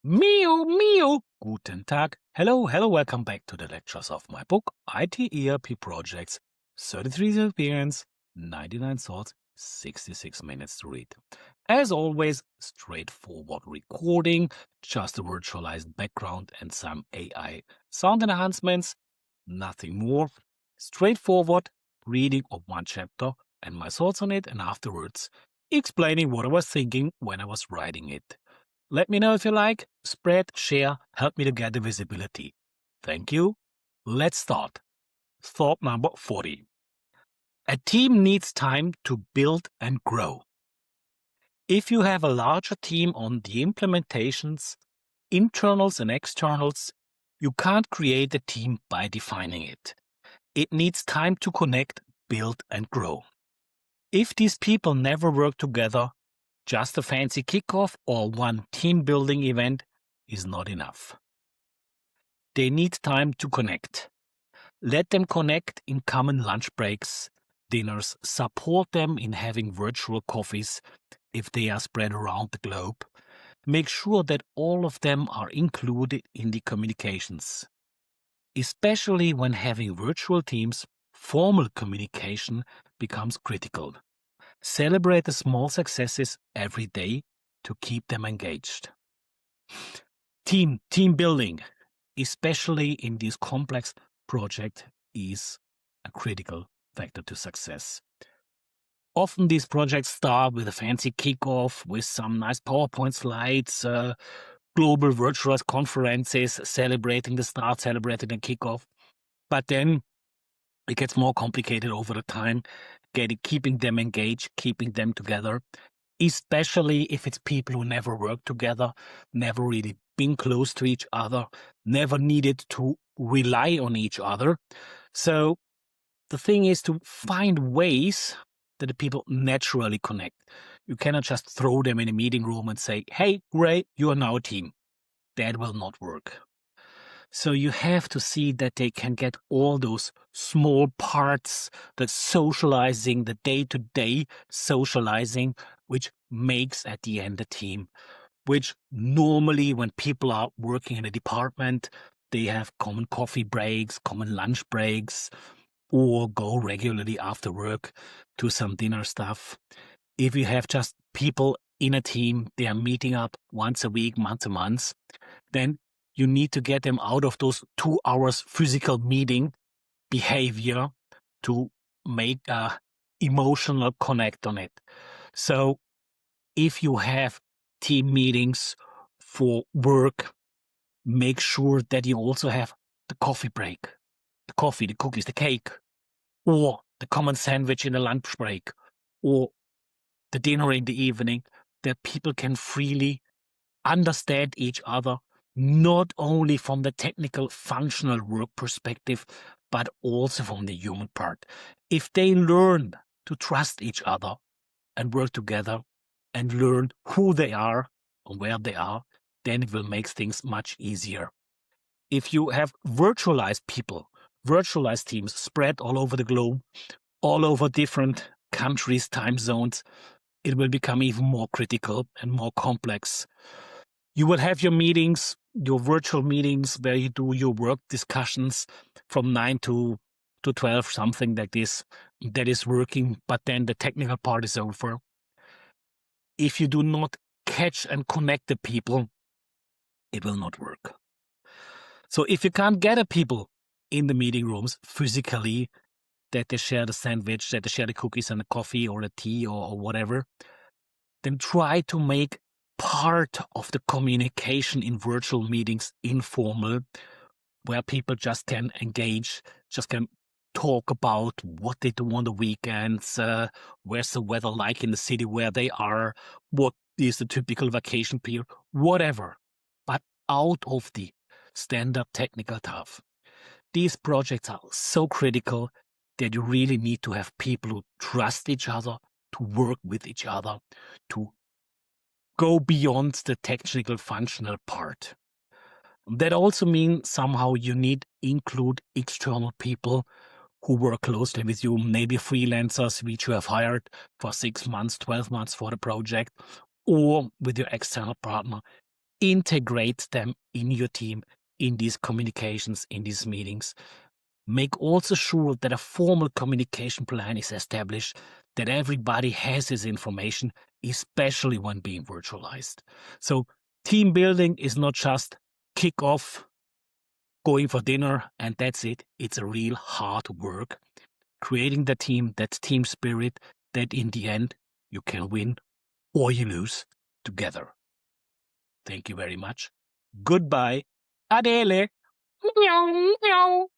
Mio, Mio, guten Tag. Hello, welcome back to the lectures of my book, IT ERP Projects, 33 years experience, 99 thoughts, 66 minutes to read. As always, straightforward recording, just a virtualized background and some AI sound enhancements, nothing more. Straightforward reading of one chapter and my thoughts on it, and afterwards explaining what I was thinking when I was writing it. Let me know if you like, spread, share, help me to get the visibility. Thank you. Let's start. Thought number 40. A team needs time to build and grow. If you have a larger team on the implementations, internals and externals, you can't create a team by defining it. It needs time to connect, build and grow. If these people never work together, just a fancy kickoff or one team building event is not enough. They need time to connect. Let them connect in common lunch breaks, dinners, support them in having virtual coffees if they are spread around the globe. Make sure that all of them are included in the communications. Especially when having virtual teams, formal communication becomes critical. Celebrate the small successes every day to keep them engaged. Team building, especially in this complex project, is a critical factor to success. Often these projects start with a fancy kickoff with some nice PowerPoint slides, global virtualized conferences celebrating the start, celebrating the kickoff. But then it gets more complicated over the time, keeping them engaged, keeping them together, especially if it's people who never worked together, never really been close to each other, never needed to rely on each other. So the thing is to find ways that the people naturally connect. You cannot just throw them in a meeting room and say, hey, great, you are now a team. That will not work. So you have to see that they can get all those small parts, the socializing, the day-to-day socializing, which makes at the end a team, which normally when people are working in a department, they have common coffee breaks, common lunch breaks, or go regularly after work to some dinner stuff. If you have just people in a team, they are meeting up once a week, once a month, then you need to get them out of those 2 hours physical meeting behavior to make a emotional connect on it. So if you have team meetings for work, make sure that you also have the coffee break, the coffee, the cookies, the cake, or the common sandwich in the lunch break, or the dinner in the evening, that people can freely understand each other, not only from the technical functional work perspective, but also from the human part. If they learn to trust each other and work together and learn who they are and where they are, then it will make things much easier. If you have virtualized people, virtualized teams spread all over the globe, all over different countries, time zones, it will become even more critical and more complex. You will have your meetings, your virtual meetings where you do your work discussions from 9 to 12, something like this, that is working, but then the technical part is over. If you do not catch and connect the people, it will not work. So if you can't get the people in the meeting rooms physically, that they share the sandwich, that they share the cookies and the coffee or the tea or whatever, then try to make part of the communication in virtual meetings informal, where people just can engage, just can talk about what they do on the weekends, where's the weather like in the city where they are, what is the typical vacation period, whatever, but out of the standard technical stuff. These projects are so critical that you really need to have people who trust each other, to work with each other, to go beyond the technical functional part. That also means somehow you need include external people who work closely with you, maybe freelancers which you have hired for 6 months, 12 months for the project, or with your external partner. integrate them in your team, in these communications, in these meetings. Make also sure that a formal communication plan is established, that everybody has this information, especially when being virtualized. So team building is not just kick off, going for dinner, and that's it. It's a real hard work. Creating the team, that team spirit, that in the end you can win or you lose together. Thank you very much. Goodbye. Adele. Meow, meow.